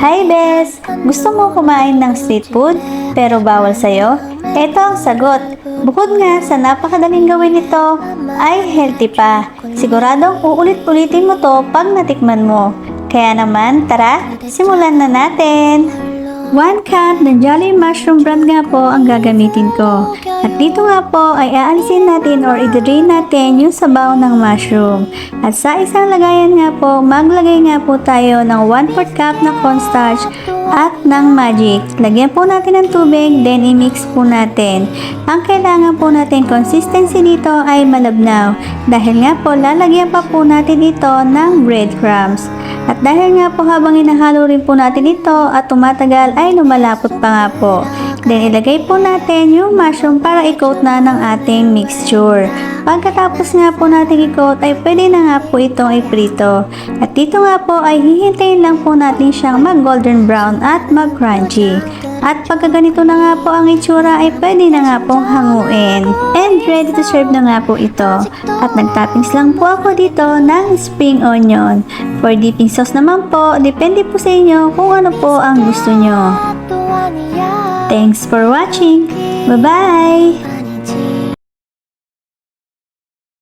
Hi Bes! Gusto mo kumain ng street food pero bawal sa'yo? Ito ang sagot. Bukod nga sa napakadaling gawin ito, ay healthy pa. Siguradong uulit-ulitin mo to pag natikman mo. Kaya naman, tara, simulan na natin! 1 cup ng Jolly Mushroom brand nga po ang gagamitin ko. At dito nga po ay aalisin natin or i-drain natin yung sabaw ng mushroom. At sa isang lagayan nga po, maglagay nga po tayo ng 1/4 cup na cornstarch at ng magic. Lagyan po natin ng tubig, then i-mix po natin. Ang kailangan po natin consistency dito ay malabnaw. Dahil nga po, lalagyan pa po natin ito ng breadcrumbs. At dahil nga po habang inahalo rin po natin ito at tumatagal ay lumalapot pa nga po. Then ilagay po natin yung mushroom para i-coat na ng ating mixture. Pagkatapos nga po natin i-coat ay pwede na nga po itong iprito. At dito nga po ay hihintayin lang po natin siyang mag golden brown at mag crunchy. At pagka ganito na nga po ang itsura ay pwede na nga pong hanguin. And ready to serve na nga po ito. At nagtoppings lang po ako dito ng spring onion. For dipping sauce naman po, depende po sa inyo kung ano po ang gusto nyo. Thanks for watching. Bye-bye!